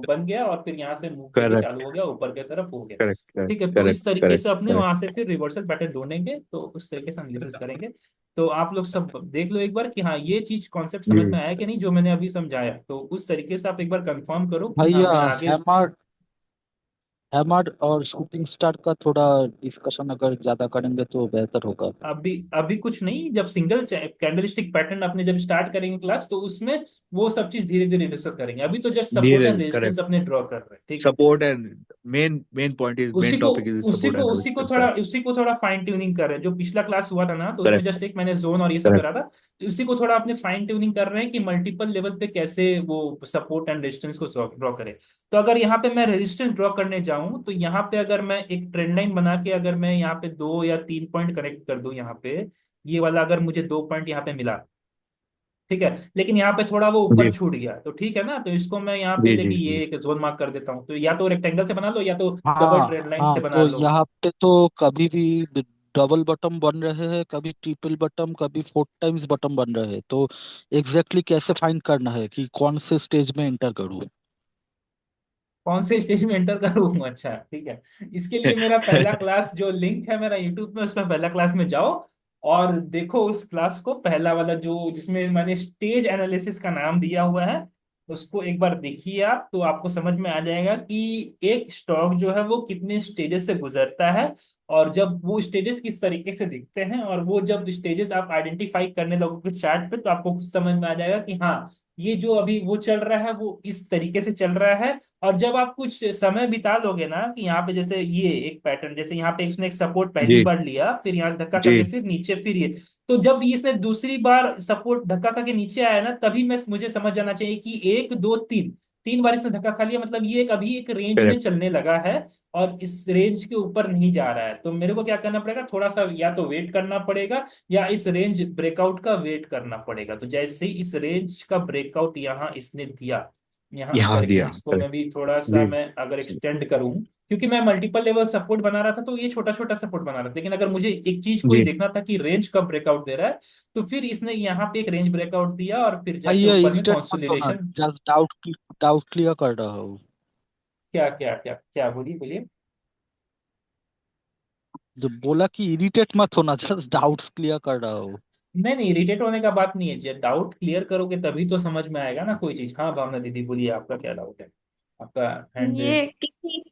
बन गया, और फिर यहाँ से मूव देके चालू करेक्ट। हो गया ऊपर की तरफ हो गया। करेक्ट। करेक्ट। ठीक है, तो करेक्ट। इस तरीके करेक्ट। से अपने करेक्ट। वहां से फिर रिवर्सल पैटर्न ढूंढेंगे, तो उस तरीके से एनालिसिस करेंगे। तो आप लोग सब देख लो एक बार कि हाँ ये चीज कॉन्सेप्ट समझ जी में आया कि नहीं, जो मैंने अभी समझाया, तो उस तरीके से आप एक बार कंफर्म करो कि हाँ भैया, मैं आगे। हैमर हैमर और शूटिंग स्टार का थोड़ा डिस्कशन अगर ज्यादा करेंगे तो बेहतर होगा। अभी अभी कुछ नहीं, जब सिंगल कैंडलस्टिक पैटर्न अपने जब स्टार्ट करेंगे क्लास, तो उसमें वो सब चीज धीरे धीरे डिस्कस करेंगे। अभी तो जस्ट सपोर्ट धीरे। And resistance correct. अपने ड्रॉ कर रहे हैं। ठीक है। Support and main main point is, उसी मेन को टॉपिक इज उसी सपोर्ट को एंड उसी को रेजिस्टेंस थोड़ा है। उसी को थोड़ा फाइन ट्यूनिंग कर रहे हैं। जो पिछला क्लास हुआ था ना, तो उसमें करेक्ट। जस्ट एक मैंने जोन और ये सब करेक्ट। करा था, तो उसी को थोड़ा अपने फाइन ट्यूनिंग कर रहे हैं कि मल्टीपल लेवल पे कैसे वो सपोर्ट एंड रेजिस्टेंस को ड्रॉ करें। तो अगर यहाँ पे मैं रेजिस्टेंस ड्रॉ करने जाऊं, तो यहाँ पे अगर मैं एक ट्रेंड लाइन बना के अगर मैं यहाँ पे 2 या 3 पॉइंट कनेक्ट कर दूं, यहाँ पे ये वाला अगर मुझे 2 पॉइंट यहाँ पे मिला, ठीक है, लेकिन यहाँ पे थोड़ा वो ऊपर जी छूट गया, तो ठीक है ना, तो इसको मैं यहाँ पे जी लेके जी ये जी। एक जोन मार्क कर देता हूँ। तो या तो रेक्टेंगल से बना लो, या तो डबल हाँ ट्रेंड लाइन से हाँ, बना तो लो। यहाँ पे तो कभी भी डबल बटन बन रहे हैं, कभी ट्रिपल बटन, कभी 4 टाइम्स बटन बन रहे हैं। तो एग्जैक्टली कैसे फाइंड करना है कि कौन से स्टेज में एंटर करूँ? कौन से स्टेज में एंटर करूँ? अच्छा ठीक है, इसके लिए मेरा पहला क्लास जो लिंक है मेरा यूट्यूब में, उसमें पहला क्लास में जाओ और देखो उस क्लास को, पहला वाला जो जिसमें मैंने स्टेज एनालिसिस का नाम दिया हुआ है, उसको एक बार देखिए आप, तो आपको समझ में आ जाएगा कि एक स्टॉक जो है वो कितने स्टेजेस से गुजरता है, और जब वो स्टेजेस किस तरीके से दिखते हैं, और वो जब स्टेजेस आप आइडेंटिफाई करने लगोगे चार्ट पे, तो आपको कुछ समझ में आ जाएगा कि हाँ ये जो अभी वो चल रहा है वो इस तरीके से चल रहा है। और जब आप कुछ समय बिता लोगे ना, कि यहाँ पे जैसे ये एक पैटर्न, जैसे यहाँ पे इसने एक सपोर्ट पहली जी बार लिया, फिर यहाँ से धक्का जी। करके फिर नीचे, फिर ये, तो जब इसने दूसरी बार सपोर्ट धक्का करके नीचे आया ना, तभी मैं मुझे समझ जाना चाहिए कि 1 2 3 तीन बार इसने धक्का खा लिया, मतलब ये एक अभी एक रेंज में करेक्ट। चलने लगा है, और इस रेंज के ऊपर नहीं जा रहा है। तो मेरे को क्या करना पड़ेगा, थोड़ा सा या तो वेट करना पड़ेगा, या इस रेंज ब्रेकआउट का वेट करना पड़ेगा। तो जैसे ही इस रेंज का ब्रेकआउट यहाँ इसने दिया, यहाँ यहाँ करके दिया। इसको मैं करेक्ट। भी थोड़ा सा जी मैं अगर एक्सटेंड करूं, क्योंकि मैं मल्टीपल लेवल सपोर्ट बना रहा था, तो ये छोटा छोटा सपोर्ट बना रहा था, लेकिन अगर मुझे एक चीज को ही जी। देखना था कि रेंज कब ब्रेकआउट दे रहा है, तो फिर इसने यहाँ पे एक रेंज ब्रेकआउट दिया, और फिर जाके भैया ऊपर में इरिटेट मत होना, कॉन्सोलिडेशन। जस्ट डाउट क्लियर कर रहा हूँ। क्या क्या क्या क्या, बोलिए बोलिए। जो बोला कि इरिटेट मत होना, जस्ट डाउट्स क्लियर कर रहा हूँ। नहीं नहीं, इरिटेट होने का बात नहीं है, जब डाउट क्लियर करोगे तभी तो समझ में आएगा ना कोई चीज। हाँ भावना दीदी बोलिए, आपका क्या डाउट है? आपका हैंड ये रेज।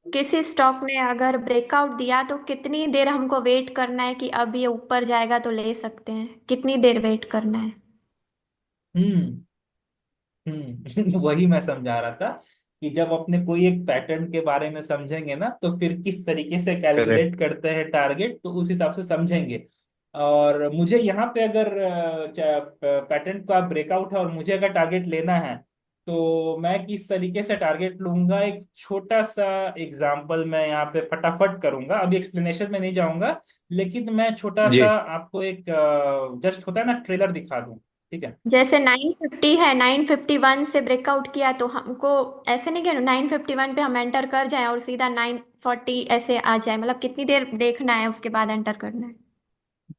किसी स्टॉक ने अगर ब्रेकआउट दिया तो कितनी देर हमको वेट करना है कि अब ये ऊपर जाएगा तो ले सकते हैं, कितनी देर वेट करना है? हम्म वही मैं समझा रहा था कि जब अपने कोई एक पैटर्न के बारे में समझेंगे ना, तो फिर किस तरीके से करेक्ट। कैलकुलेट करते हैं टारगेट, तो उस हिसाब से समझेंगे। और मुझे यहाँ पे अगर पैटर्न का ब्रेकआउट है और मुझे अगर टारगेट लेना है, तो मैं किस तरीके से टारगेट लूंगा, एक छोटा सा एग्जांपल मैं यहाँ पे फटाफट करूंगा, अभी एक्सप्लेनेशन में नहीं जाऊंगा, लेकिन मैं छोटा सा जी आपको एक जस्ट होता है ना ट्रेलर दिखा दूं। ठीक है। जैसे 950 है, 951 से ब्रेकआउट किया तो हमको ऐसे नहीं कि 951 पे हम एंटर कर जाएं और सीधा 940 ऐसे आ जाए, मतलब कितनी देर देखना है उसके बाद एंटर करना है?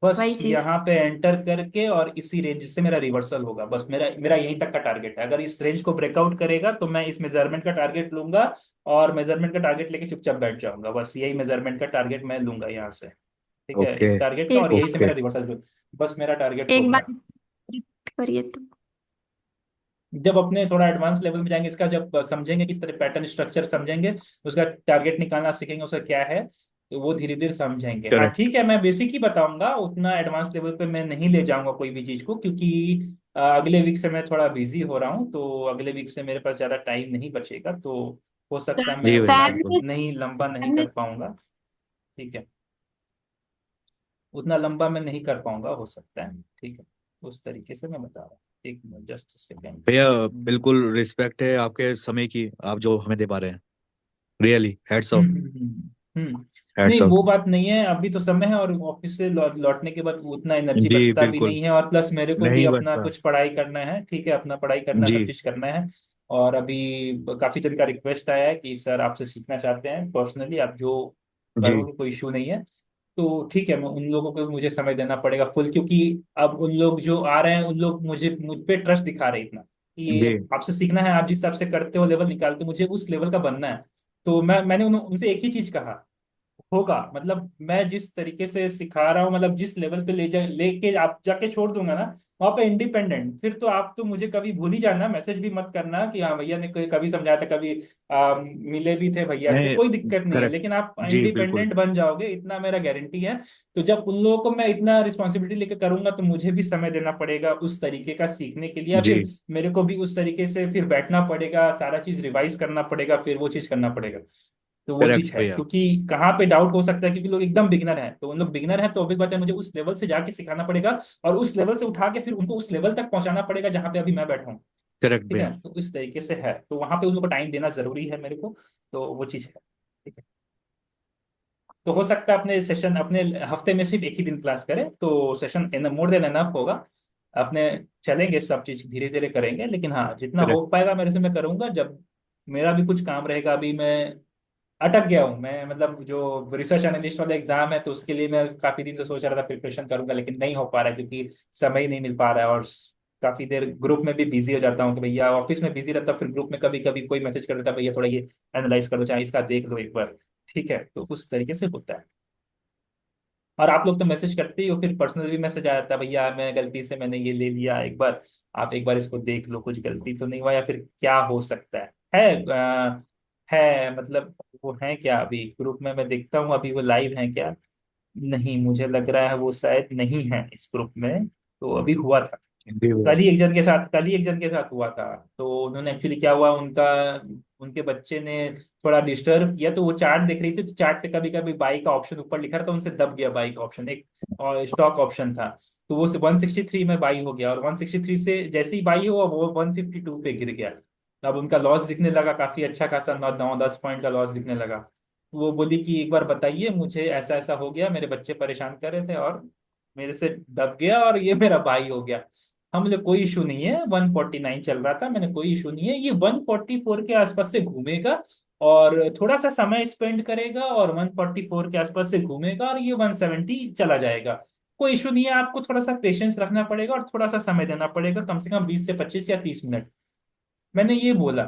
वही बस चीज। यहाँ पे एंटर करके और इसी रेंज से मेरा रिवर्सल होगा, बस मेरा मेरा यहीं तक का टारगेट है। अगर इस रेंज को ब्रेकआउट करेगा तो मैं इस मेजरमेंट का टारगेट लूंगा, और मेजरमेंट का टारगेट लेके चुपचाप बैठ जाऊंगा। बस यही मेजरमेंट का टारगेट मैं लूंगा यहाँ से, ठीक है, ओके इस टारगेट का, फिर और यही से ओके। मेरा रिवर्सल, बस मेरा टारगेट हो एक गया। बार repeat करिए तो। जब अपने थोड़ा एडवांस लेवल में जाएंगे, इसका जब समझेंगे, किस तरह पैटर्न स्ट्रक्चर समझेंगे, उसका टारगेट निकालना सीखेंगे, उसका क्या है, तो वो धीरे धीरे समझेंगे। हाँ करेक्ट। ठीक है, मैं बेसिक ही बताऊंगा, उतना एडवांस लेवल पे मैं नहीं ले जाऊंगा कोई भी चीज को, क्योंकि अगले वीक से मैं थोड़ा बिजी हो रहा हूँ, तो अगले वीक से मेरे पास ज्यादा टाइम नहीं बचेगा, तो हो सकता है मैं जी भैया उतना फैब बिल्कुल। में नहीं लंबा नहीं फैब में कर पाऊंगा। ठीक है, उतना लंबा मैं नहीं कर पाऊंगा, हो सकता है, ठीक है, उस तरीके से मैं बता रहा हूँ। एक मिनट, जस्ट सेकेंड। भैया बिल्कुल रिस्पेक्ट है आपके समय की, आप जो हमें दे पा रहे हैं। Really hats hmm of. Hmm hmm. Hats नहीं ऑफ। वो बात नहीं है, अभी तो समय है, और ऑफिस से लौटने के बाद उतना एनर्जी जी बचता भी बिल्कुल। नहीं है, और प्लस मेरे को भी नहीं अपना बचता। कुछ पढ़ाई करना है, ठीक है, अपना पढ़ाई करना, जी सब चीज करना है। और अभी काफी जन का रिक्वेस्ट आया है कि सर आपसे सीखना चाहते हैं पर्सनली, आप जो जी करोगे कोई इशू नहीं है। तो ठीक है, मैं उन लोगों को मुझे समय देना पड़ेगा फुल, क्योंकि अब उन लोग जो आ रहे हैं, उन लोग मुझ पे ट्रस्ट दिखा रहे हैं इतना कि ये जी आपसे सीखना है, आप जिस हिसाब से करते हो, लेवल निकालते हो, मुझे उस लेवल का बनना है। तो मैंने उनसे एक ही चीज कहा, होगा, मतलब मैं जिस तरीके से सिखा रहा हूँ, मतलब जिस लेवल पे लेके आप जाके छोड़ दूंगा ना, वहां पे इंडिपेंडेंट, फिर तो आप तो मुझे कभी भूल ही जाना, मैसेज भी मत करना कि हाँ भैया ने कभी समझाया था, कभी मिले भी थे भैया से, नहीं। कोई दिक्कत नहीं है, करेक्ट। लेकिन आप जी बिल्कुल। इंडिपेंडेंट बन जाओगे, इतना मेरा गारंटी है। तो जब उन लोगों को मैं इतना रिस्पॉन्सिबिलिटी लेके करूंगा, तो मुझे भी समय देना पड़ेगा उस तरीके का सीखने के लिए, या जी फिर मेरे को भी उस तरीके से फिर बैठना पड़ेगा, सारा चीज रिवाइज करना पड़ेगा, फिर वो चीज करना पड़ेगा। तो वो चीज करेक्ट है, भैया। क्योंकि कहाँ पे डाउट हो सकता है, क्योंकि लोग एकदम बिगनर हैं, तो उन लोग बिगनर हैं, तो ऑब्वियस बात है, मुझे उस लेवल से जाके सिखाना पड़ेगा, और उस लेवल से उठा के फिर उनको उस लेवल तक पहुंचाना पड़ेगा जहां पे अभी मैं बैठा हूँ। करेक्ट ठीक भैया। है, तो इस तरीके से है, तो वहां पे उन लोगों को टाइम देना जरूरी है मेरे को, तो वो चीज है। ठीक है, तो हो सकता है अपने सेशन, अपने हफ्ते में सिर्फ एक ही दिन क्लास करें, तो session in more than enough होगा। अपने चलेंगे, सब चीज धीरे धीरे करेंगे, लेकिन हाँ जितना करेक्ट। हो पाएगा मेरे से मैं करूंगा। जब मेरा भी कुछ काम रहेगा, अभी मैं अटक गया हूँ मैं, मतलब जो रिसर्च एनालिस्ट वाला एग्जाम है, तो उसके लिए मैं काफी दिन से सोच रहा था प्रिपरेशन करूंगा, लेकिन नहीं हो पा रहा है, क्योंकि समय ही नहीं मिल पा रहा है, और काफी देर ग्रुप में भी बिजी हो जाता हूँ कि भैया, ऑफिस में बिजी रहता, फिर ग्रुप में कभी कभी कोई मैसेज कर देता, भैया थोड़ा ये एनालाइज करो, चाहे इसका देख लो एक बार। ठीक है, तो उस तरीके से होता है। और आप लोग तो मैसेज करते ही हो, फिर पर्सनल भी मैसेज आ जाता है, भैया मैं गलती से मैंने ये ले लिया, एक बार आप एक बार इसको देख लो, कुछ गलती तो नहीं हुआ, या फिर क्या हो सकता है मतलब वो है क्या, अभी ग्रुप में मैं देखता हूँ, अभी वो लाइव है क्या? नहीं, मुझे लग रहा है वो शायद नहीं है इस ग्रुप में, तो अभी हुआ था, जी भैया। कल ही एक जन के साथ हुआ था। तो उन्होंने एक्चुअली क्या हुआ, उनका उनके बच्चे ने थोड़ा डिस्टर्ब किया, तो वो चार्ट देख रही थी, तो चार्ट पे कभी कभी बाई का ऑप्शन ऊपर लिखा था, तो उनसे दब गया बाई का ऑप्शन, एक और स्टॉक ऑप्शन था, तो वो 163 में बाई हो गया, और 163 से जैसे ही बाई हुआ, वो 152 पे गिर गया। अब उनका लॉस दिखने लगा, काफी अच्छा खासा 9-10 पॉइंट का लॉस दिखने लगा। वो बोली कि एक बार बताइए मुझे, ऐसा ऐसा हो गया, मेरे बच्चे परेशान कर रहे थे, और मेरे से दब गया, और ये मेरा भाई हो गया। हम लोग कोई इशू नहीं है, 149 चल रहा था, मैंने कोई इशू नहीं है, ये 144 के आसपास से घूमेगा, और थोड़ा सा समय स्पेंड करेगा, और 144 के आसपास से घूमेगा, और ये 170 चला जाएगा। कोई इशू नहीं है, आपको थोड़ा सा पेशेंस रखना पड़ेगा, और थोड़ा सा समय देना पड़ेगा, कम से कम 20 से 25 या 30 मिनट। मैंने ये बोला,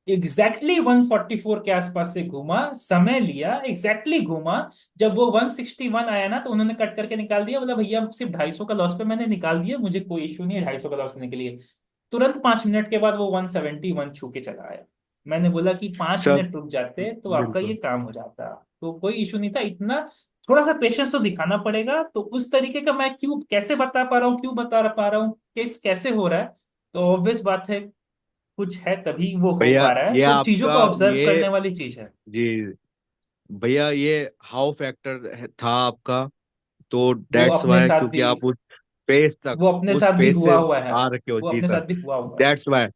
एग्जैक्टली 144 के आसपास से घूमा, समय लिया, एग्जैक्टली घूमा। जब वो 161 आया ना, तो उन्होंने कट करके निकाल दिया, मतलब भैया सिर्फ 250 का लॉस पे मैंने निकाल दिया, मुझे कोई इशू नहीं है 250 का लॉस लेने के लिए। तुरंत 5 मिनट के बाद वो 171 छू के चला आया। मैंने बोला कि पांच सब मिनट रुक जाते तो आपका ये बिल्कुल। काम हो जाता, तो कोई इशू नहीं था इतना। थोड़ा सा पेशेंस तो दिखाना पड़ेगा, तो उस तरीके का मैं क्यों कैसे बता पा रहा हूँ, क्यों बता पा रहा हूँ, केस कैसे हो रहा है, तो ऑब्वियस बात है, कुछ है तभी वो हो भैया पा रहा है, ये तो चीजों आपका को ऑब्जर्व ये करने वाली चीज है। जी भैया ये हाउ फैक्टर था आपका, तो वो डेट्स अपने वाई, साथ क्योंकि भी आप उस फेस तक, वो अपने उस साथ भी फेस से हुआ हुआ है, आ रखे हो वो जी अपने तक। साथ भी हुआ हुआ है। That's why.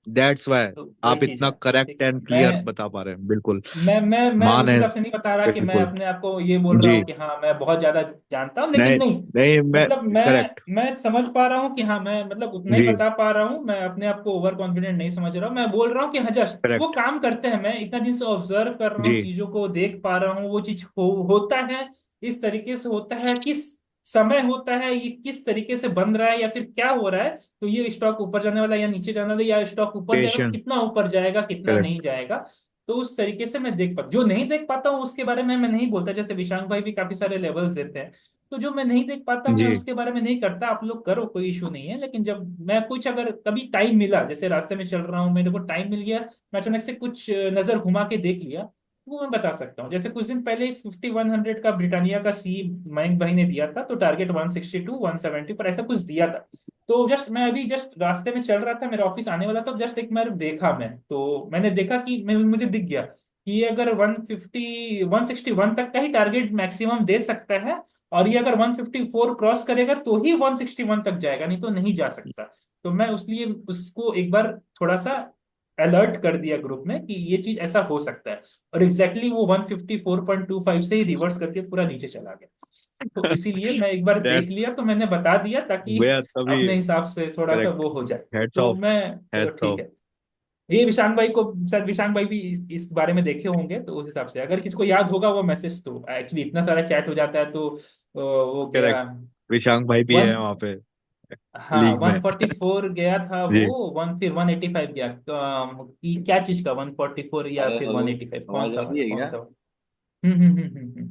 That's why. तो वही आप चीज इतना है, ठीक करेक्ट है। एंड क्लियर मैं बता पा रहे हैं, बिल्कुल। मैं उस मान है। हिसाब से नहीं बता रहा कि मैं बिल्कुल। अपने आप को ये बोल रहा जी। हूँ कि हाँ मैं बहुत ज्यादा जानता हूँ, लेकिन नहीं नहीं, नहीं मैं मतलब मैं करेक्ट। मैं समझ पा रहा हूँ कि हाँ मैं मतलब उतना ही जी बता पा रहा हूँ, मैं अपने आप को ओवर कॉन्फिडेंट नहीं समझ रहा हूँ, मैं बोल रहा हूँ कि हाँ जस्ट वो करेक्ट। काम करते हैं, मैं इतना दिन से ऑब्जर्व कर रहा हूँ, जी चीजों को देख पा रहा हूँ, वो चीज होता है, इस तरीके से होता है, किस समय होता है ये किस तरीके से बन रहा है या फिर क्या हो रहा है, तो ये स्टॉक ऊपर जाने वाला है या नीचे जाने वाला है, या स्टॉक ऊपर जाएगा तो कितना पेशेंस। ऊपर जाएगा कितना नहीं करेक्ट। जाएगा। तो उस तरीके से मैं देख पाता, जो नहीं देख पाता हूँ उसके बारे में मैं नहीं बोलता, जैसे विशांक भाई भी काफी सारे लेवल्स देते हैं। तो जो मैं नहीं देख पाता मैं जी। उसके बारे में नहीं करता, आप लोग करो कोई इशू नहीं है। लेकिन जब मैं कुछ अगर कभी टाइम मिला, जैसे रास्ते में चल रहा हूँ मेरे को टाइम मिल गया, मैं अचानक से कुछ नजर घुमा के देख लिया, वो मैं बता सकता हूँ। जैसे कुछ दिन पहले 5100 का ब्रिटानिया का सी मयंक भाई ने दिया था, तो टारगेट 162 170 पर ऐसा कुछ दिया था। तो जस्ट मैं अभी जस्ट रास्ते में चल रहा था, मेरा ऑफिस आने वाला था, जस्ट एक बार देखा मैं, तो मैंने देखा कि मुझे दिख गया कि ये अगर 150 161 तक का ही टारगेट मैक्सिमम दे सकता है, और ये अगर 154 क्रॉस करेगा तो ही 161 तक जाएगा, नहीं तो नहीं जा सकता। तो मैं उसलिए उसको एक बार थोड़ा सा अलर्ट कर दिया ग्रुप में कि ये चीज ऐसा हो सकता है। और एग्जैक्टली वो 154.25 से ही रिवर्स करके पूरा नीचे चला गया। तो इसीलिए मैं एक बार दैट देख लिया तो मैंने बता दिया, ताकि भैया तभी। अपने हिसाब से थोड़ा सा करेक्ट। वो हो जाए। हेड्स तो ऑफ। मैं, चलो हेड्स ठीक ऑफ। है। ये विशांक भाई को शायद विशांक भाई भी इस बारे में देखे होंगे, तो उस हिसाब से अगर किसको याद होगा वो मैसेज, तो एक्चुअली इतना सारा चैट हो जाता है तो वो गया करेक्ट। विशांक भाई भी है वन, वहां पे हाँ लीग में। 144 गया था जी। वो, वन फिर 185 गया। क्या चीज का 144 या हेलो फिर हेलो। 185, कौन आवाज सा आ रही वाला, है कौन क्या? सा वाला? हम्म।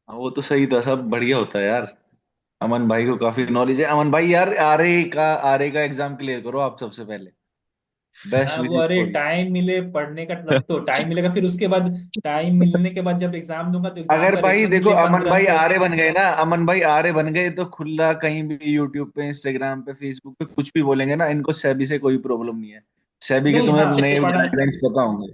हाँ, वो तो सही था, सब बढ़िया होता है यार। अमन भाई को काफी नॉलेज है। अमन भाई यार, आरए का एग्जाम क्लियर करो आप सबसे पहले। बेस्ट हाँ वो, विशेष अरे फॉर यू। टाइम मिले पढ़ने का तब तो टाइम मिलेगा, फिर उसके बाद टाइम मिलने के बाद जब एग्जाम दूंगा तो एग्जाम अगर का भाई रेफरेंस के देखो, लिए अमन 15 भाई सौ आरए बन गए ना, अमन भाई आरए बन गए तो खुला कहीं भी यूट्यूब पे, इंस्टाग्राम पे, फेसबुक पे कुछ भी बोलेंगे ना, इनको सेबी से कोई प्रॉब्लम नहीं है। सेबी के नहीं तुम्हें हाँ नए पढ़ा, गाइडलाइंस पता होंगे।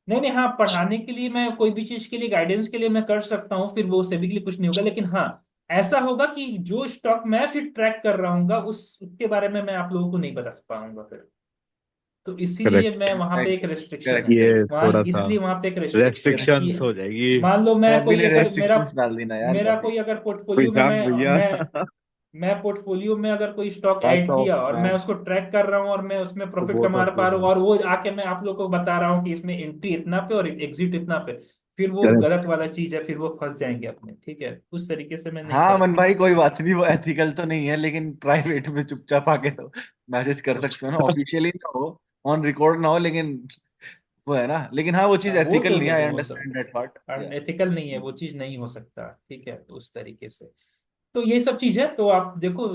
नहीं नहीं हाँ, पढ़ाने के लिए मैं कोई भी चीज के लिए गाइडेंस के लिए मैं कर सकता हूँ, फिर वो सभी के लिए कुछ नहीं होगा। लेकिन हाँ, ऐसा होगा कि जो स्टॉक मैं फिर ट्रैक कर रहा हूँ उसके बारे में मैं आप लोगों को नहीं बता पाऊंगा फिर। तो इसीलिए मैं करेक्ट। वहां पे करेक्ट एक रेस्ट्रिक्शन है, करेक्ट। ये वहां थोड़ा सा इसलिए वहां पे एक रेस्ट्रिक्शन है कि रेस्ट्रिक्शंस हो जाएगी। मान लो मैं सेबी कोई ने अगर मेरा रेस्ट्रिक्शंस डाल दी ना यार मेरा काफी। कोई अगर पोर्टफोलियो में विशांक भैया। मैं पोर्टफोलियो में अगर कोई स्टॉक हैट्स ऐड ऑफ किया और मैं मैन उसको ट्रैक कर रहा हूँ और मैं उसमें टू प्रॉफिट बोथ कमा ऑफ पा यू रहा हूँ, मैन। और वो आके मैं आप लोग को बता रहा हूँ कि इसमें एंट्री इतना पे और एग्जिट इतना पे, फिर वो करेक्ट। गलत वाला चीज है, फिर वो फंस जाएंगे अपने, ठीक है, उस तरीके से मैं नहीं हाँ कर अमन सकता। भाई, कोई बात नहीं, वो एथिकल तो नहीं है, लेकिन प्राइवेट में चुपचाप आके तो मैसेज कर सकते हो ना, ऑफिशियली ना हो, ऑन रिकॉर्ड ना हो, लेकिन वो है ना। लेकिन हाँ, वो चीज वो एथिकल तो नहीं है, आई देखो वो तो अंडरस्टैंड दैट पार्ट। अनएथिकल नहीं है, वो चीज नहीं हो सकता, ठीक है, तो उस तरीके से। तो ये सब चीज है, तो आप देखो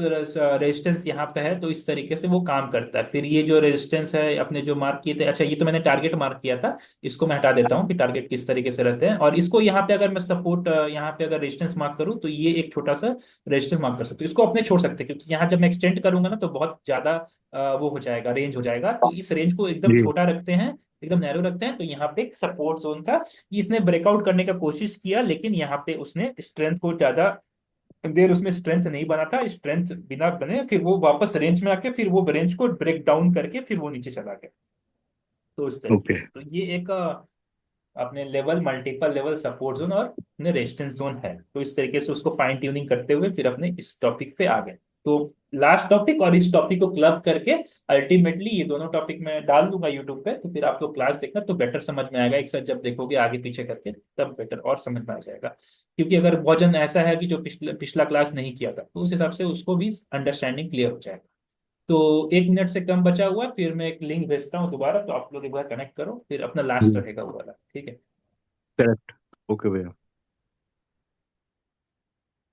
रेजिस्टेंस यहाँ पे है, तो इस तरीके से वो काम करता है। फिर ये जो रेजिस्टेंस है अपने जो मार्क किए थे, अच्छा ये तो मैंने टारगेट मार्क किया था, इसको मैं हटा देता हूँ कि टारगेट किस तरीके से रहते हैं। और इसको यहाँ पे अगर मैं सपोर्ट यहाँ पे अगर रेजिस्टेंस मार्क करूँ तो ये एक छोटा सा रेजिस्टेंस मार्क कर सकते हो, इसको अपने छोड़ सकते हैं, क्योंकि यहाँ जब मैं एक्सटेंड करूंगा ना तो बहुत ज्यादा वो हो जाएगा, रेंज हो जाएगा। तो इस रेंज को एकदम जी। छोटा रखते हैं, एकदम नैरो रखते हैं। तो यहाँ पे एक सपोर्ट जोन था, इसने ब्रेकआउट करने का कोशिश किया, लेकिन यहाँ पे उसने स्ट्रेंथ को ज्यादा देर उसमें स्ट्रेंथ नहीं बना था, स्ट्रेंथ बिना बने फिर वो वापस रेंज में आके फिर वो रेंज को ब्रेक डाउन करके फिर वो नीचे चला गया। तो इस तरीके ओके। से तो ये एक अपने level multiple level support zone और अपने रेजिस्टेंस जोन है। तो इस तरीके से उसको फाइन ट्यूनिंग करते हुए फिर अपने इस टॉपिक पे आ गए। तो लास्ट टॉपिक और इस टॉपिक को क्लब करके अल्टीमेटली ये दोनों टॉपिक मैं डाल दूंगा यूट्यूब पे, तो फिर आप लोग क्लास देखना तो बेटर समझ में आएगा, एक साथ जब देखोगे आगे पीछे करके तब बेटर और समझ में आ जाएगा। क्योंकि अगर वजन ऐसा है कि जो पिछला पिछला क्लास नहीं किया था, तो उस हिसाब से उसको भी अंडरस्टैंडिंग क्लियर हो जाएगा। तो 1 मिनट से कम बचा हुआ, फिर मैं एक लिंक भेजता हूँ दोबारा, तो आप लोग एक बार कनेक्ट करो, फिर अपना लास्ट रहेगा वो वाला, ठीक है। करेक्ट। ओके भैया।